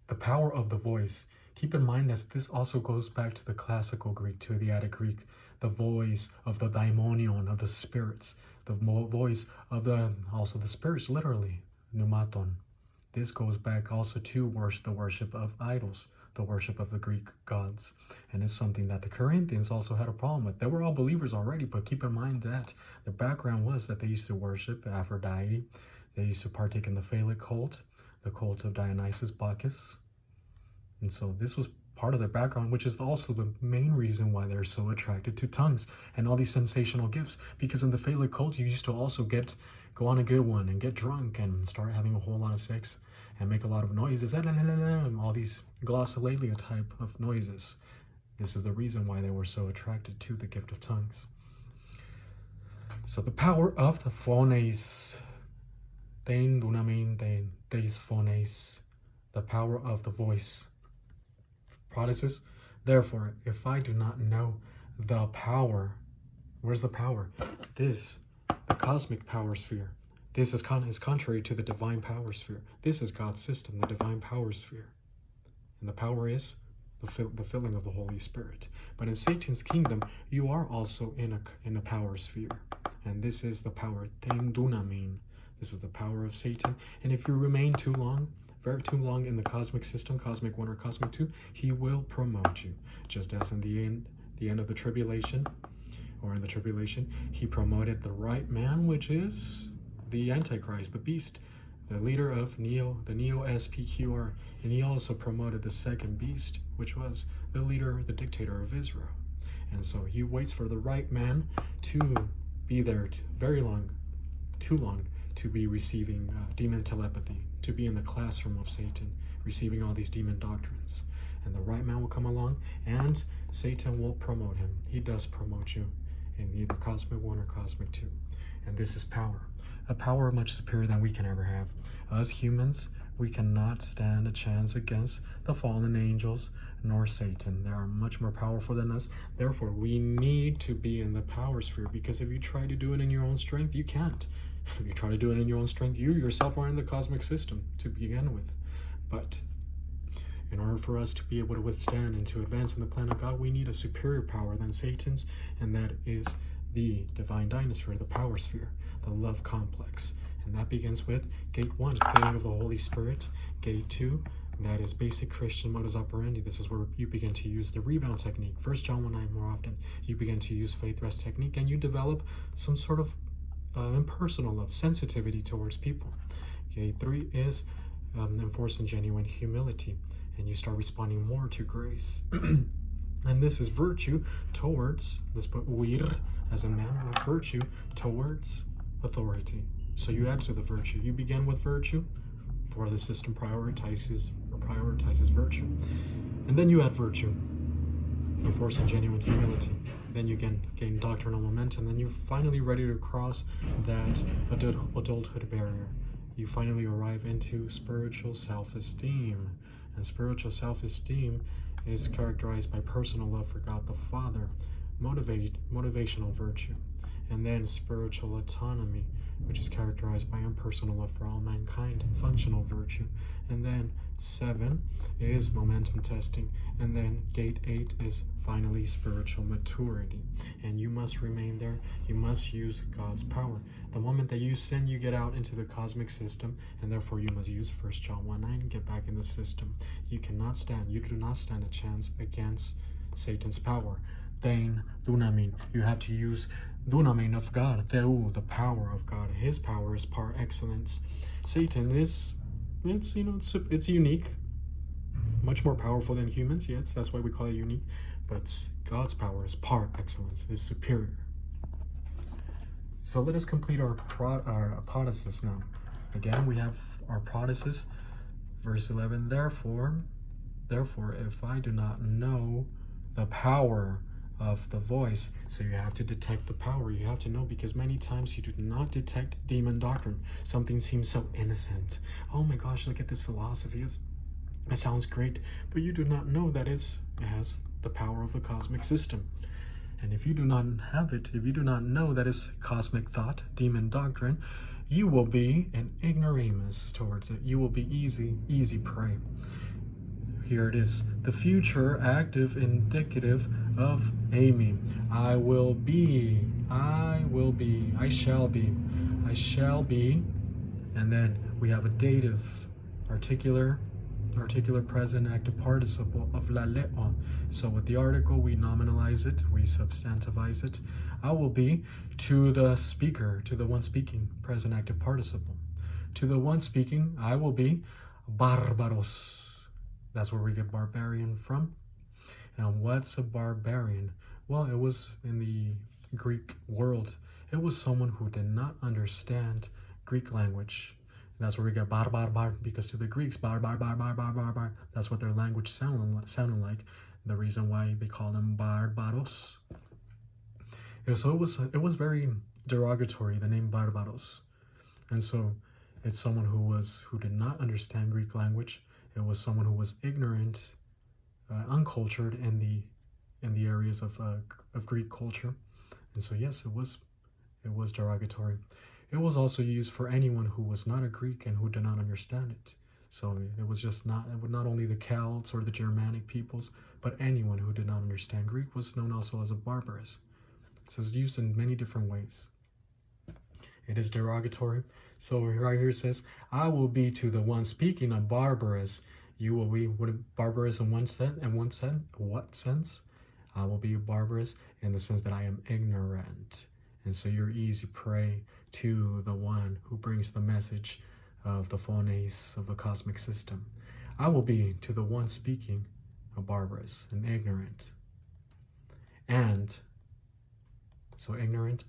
The power of the voice. Keep in mind that this also goes back to the classical Greek, to the Attic Greek. The voice of the daimonion, of the spirits. The voice of also the spirits, literally, pneumaton. This goes back also to the worship of idols, the worship of the Greek gods. And it's something that the Corinthians also had a problem with. They were all believers already, but keep in mind that the background was that they used to worship Aphrodite. They used to partake in the phallic cult, the cult of Dionysus Bacchus. And so this was part of their background, which is also the main reason why they're so attracted to tongues and all these sensational gifts. Because in the phallic cult, you used to also go on a good one and get drunk and start having a whole lot of sex and make a lot of noises and all these glossolalia type of noises. This is the reason why they were so attracted to the gift of tongues. So the power of the phones, tein dunamin, tein deis phones, the power of the voice. Protestants, therefore, if I do not know the power, where's the power? The cosmic power sphere. This is contrary to the divine power sphere. This is God's system, the divine power sphere. And the power is the filling of the Holy Spirit. But in Satan's kingdom, you are also in a power sphere. And this is the power, tein dunamin. This is the power of Satan. And if you remain too long in the cosmic system, cosmic 1 or cosmic 2, he will promote you. Just as in the end of the tribulation, or in the tribulation, he promoted the right man, which is the Antichrist, the beast, the leader of the Neo-SPQR, and he also promoted the second beast, which was the leader, the dictator of Israel. And so he waits for the right man to be there too long, to be receiving demon telepathy, to be in the classroom of Satan, receiving all these demon doctrines. And the right man will come along, and Satan will promote him. He does promote you in either cosmic 1 or cosmic 2. And this is power. A power much superior than we can ever have. Us humans, we cannot stand a chance against the fallen angels nor Satan. They are much more powerful than us. Therefore, we need to be in the power sphere, because if you try to do it in your own strength, you can't. If you try to do it in your own strength, you yourself are in the cosmic system to begin with. But in order for us to be able to withstand and to advance in the plan of God, we need a superior power than Satan's, and that is the divine dynasphere, the power sphere, the love complex. And that begins with gate 1, filling of the Holy Spirit. Gate 2, that is basic Christian modus operandi. This is where you begin to use the rebound technique. 1 John 1:9 more often. You begin to use faith rest technique, and you develop some sort of impersonal love, sensitivity towards people. Gate 3 is enforcing genuine humility, and you start responding more to grace. And this is virtue towards, let's put vir as a man, with virtue towards authority. So you add to the virtue. You begin with virtue, for the system prioritizes virtue. And then you add virtue, enforcing genuine humility. Then you gain doctrinal momentum. Then you're finally ready to cross that adulthood barrier. You finally arrive into spiritual self-esteem. And spiritual self-esteem is characterized by personal love for God the Father, motivational virtue, and then spiritual autonomy, which is characterized by impersonal love for all mankind, functional virtue. And then 7 is momentum testing, and then gate 8 is finally spiritual maturity. And you must remain there. You must use God's power. The moment that you sin, you get out into the cosmic system, and therefore you must use 1 John 1:9 and get back in the system. You do not stand a chance against Satan's power. Tein dunamin. You have to use dunamin of God, Theu, the power of God. His power is par excellence. Satan is, it's unique, much more powerful than humans. Yes, that's why we call it unique. But God's power is par excellence, is superior. So let us complete our apodosis now. Again, we have our apodosis, verse 11. Therefore, if I do not know the power of the voice, so you have to detect the power. You have to know, because many times you do not detect demon doctrine. Something seems so innocent. Oh my gosh, look at this philosophy. It sounds great, but you do not know that it has the power of the cosmic system. And if you do not have it, if you do not know that it's cosmic thought, demon doctrine, you will be an ignoramus towards it. You will be easy prey. here it is. The future active indicative of Amy. I will be. I will be. I shall be. I shall be. And then we have a dative, articular present active participle of la le'o. So with the article, we nominalize it, we substantivize it. I will be to the speaker, to the one speaking, present active participle. To the one speaking, I will be barbaros. That's where we get barbarian from. And what's a barbarian? Well, it was in the Greek world. It was someone who did not understand Greek language. And that's where we get bar, because to the Greeks, bar. That's what their language sounded like. The reason why they call them barbaros. And so it was very derogatory, the name barbaros. And so it's someone who did not understand Greek language. It was someone who was ignorant, uncultured in the areas of Greek culture. And so yes, it was derogatory. It was also used for anyone who was not a Greek and who did not understand it. So it was just not only the Celts or the Germanic peoples, but anyone who did not understand Greek was known also as a barbarous. So it's used in many different ways. It is derogatory. So right here it says, I will be to the one speaking a barbarous. You will be barbarous in what sense? I will be barbarous in the sense that I am ignorant. And so you're easy prey to the one who brings the message of the phones of the cosmic system. I will be to the one speaking a barbarous and ignorant. And so ignorant,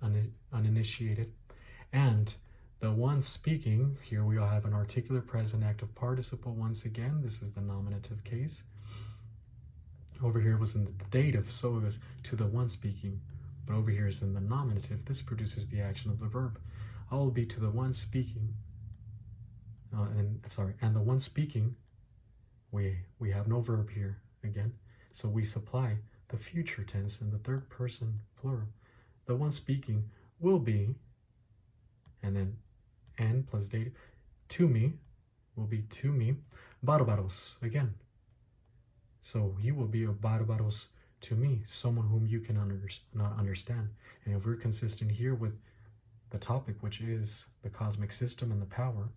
uninitiated. And the one speaking, here we all have an articular present active participle once again. This is the nominative case. Over here was in the dative, so it was to the one speaking. But over here is in the nominative. This produces the action of the verb. I will be to the one speaking. And the one speaking, we have no verb here again. So we supply the future tense in the third person plural. The one speaking will be, and then n plus dative, to me, will be to me, barbaros, again. So he will be a barbaros to me, someone whom you can not understand. And if we're consistent here with the topic, which is the cosmic system and the power,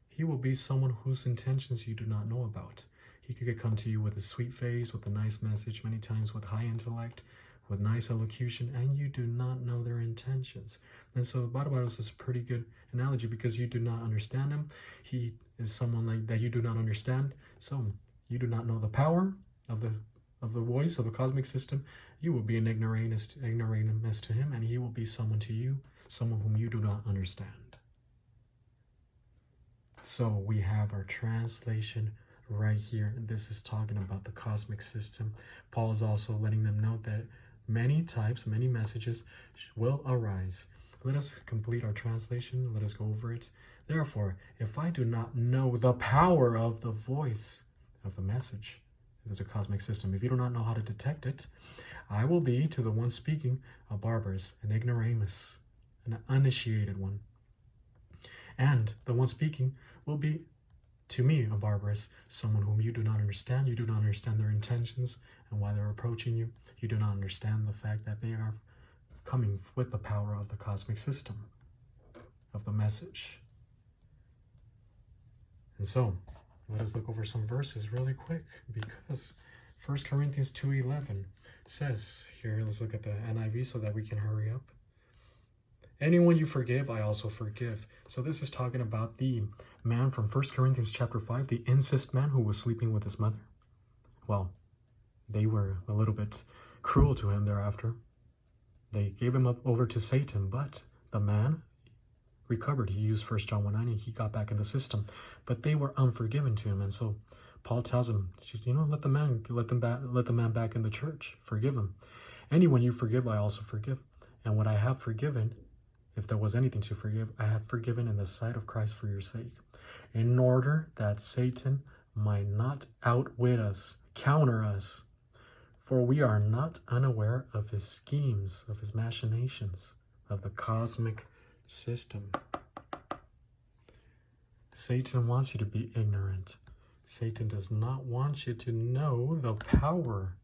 he will be someone whose intentions you do not know about. He could come to you with a sweet face, with a nice message, many times with high intellect, with nice elocution, and you do not know their intentions. And so barbaros is a pretty good analogy because you do not understand him. He is someone like that you do not understand. So you do not know the power of the voice of the cosmic system. You will be an ignoramus to him, and he will be someone to you, someone whom you do not understand. So we have our translation right here, and this is talking about the cosmic system. Paul is also letting them know that many types, many messages will arise. Let us complete our translation. Let us go over it. Therefore, if I do not know the power of the voice of the message, there's a cosmic system. If you do not know how to detect it, I will be to the one speaking a barbarous, an ignoramus, an uninitiated one. And the one speaking will be to me a barbarous, someone whom you do not understand. You do not understand their intentions and why they're approaching you. You do not understand the fact that they are coming with the power of the cosmic system, of the message. And so, let us look over some verses really quick, because 1 Corinthians 2:11 says, here, let's look at the NIV so that we can hurry up. Anyone you forgive, I also forgive. So this is talking about the man from 1 Corinthians chapter 5, the incest man who was sleeping with his mother. Well, they were a little bit cruel to him thereafter. They gave him up over to Satan, but the man recovered. He used 1 John 1:9 and he got back in the system. But they were unforgiven to him, and so Paul tells him, let the man back in the church. Forgive him. Anyone you forgive, I also forgive. And what I have forgiven, if there was anything to forgive, I have forgiven in the sight of Christ for your sake, in order that Satan might not outwit us, counter us. For we are not unaware of his schemes, of his machinations, of the cosmic system. Satan wants you to be ignorant. Satan does not want you to know the power,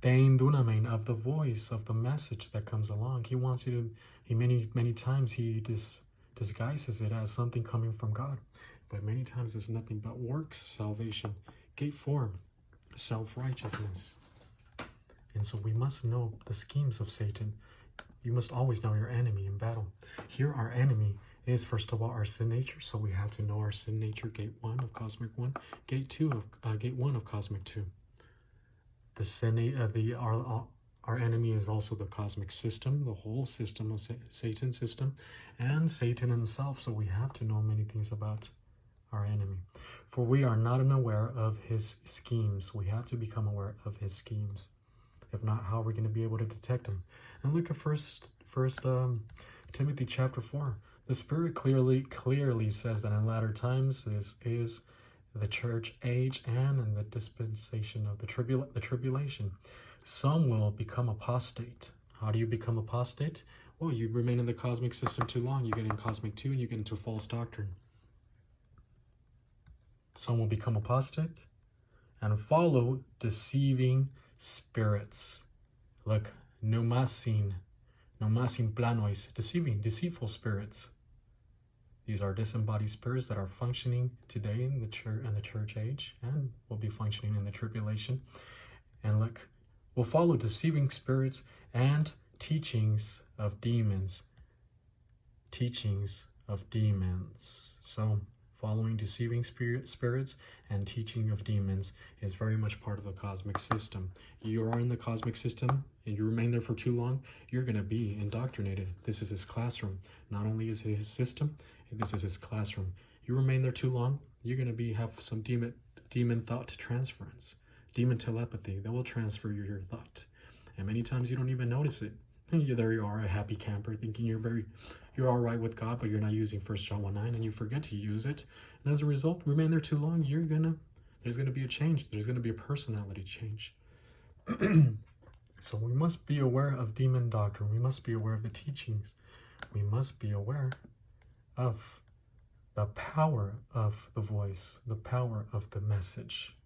dein dunamen, of the voice, of the message that comes along. He wants you to, many times he disguises it as something coming from God. But many times it's nothing but works, salvation, gate form, self-righteousness. And so we must know the schemes of Satan. You must always know your enemy in battle. Here our enemy is, first of all, our sin nature. So we have to know our sin nature, gate 1 of cosmic 1, gate 1 of cosmic 2. The sin, our enemy is also the cosmic system, the whole system of Satan's system, and Satan himself. So we have to know many things about our enemy. For we are not unaware of his schemes. We have to become aware of his schemes. If not, how are we going to be able to detect them? And look at first Timothy chapter 4. The Spirit clearly says that in latter times this is the church age and in the dispensation of the tribulation. Some will become apostate. How do you become apostate? Well, you remain in the cosmic system too long. You get in cosmic 2 and you get into false doctrine. Some will become apostate and follow deceiving spirits. Look, nomasin planois, deceitful spirits. These are disembodied spirits that are functioning today in the church age and will be functioning in the tribulation. And look, will follow deceiving spirits and teachings of demons. Teachings of demons. So following deceiving spirits and teaching of demons is very much part of the cosmic system. You are in the cosmic system and you remain there for too long, you're going to be indoctrinated. This is his classroom. Not only is it his system, this is his classroom. You remain there too long, you're going to have some demon thought transference, demon telepathy that will transfer your thought. And many times you don't even notice it. There you are, a happy camper, thinking you're all right with God, but you're not using 1 John 1:9, and you forget to use it. And as a result, remain there too long, there's gonna be a change. There's gonna be a personality change. So we must be aware of demon doctrine. We must be aware of the teachings. We must be aware of the power of the voice, the power of the message.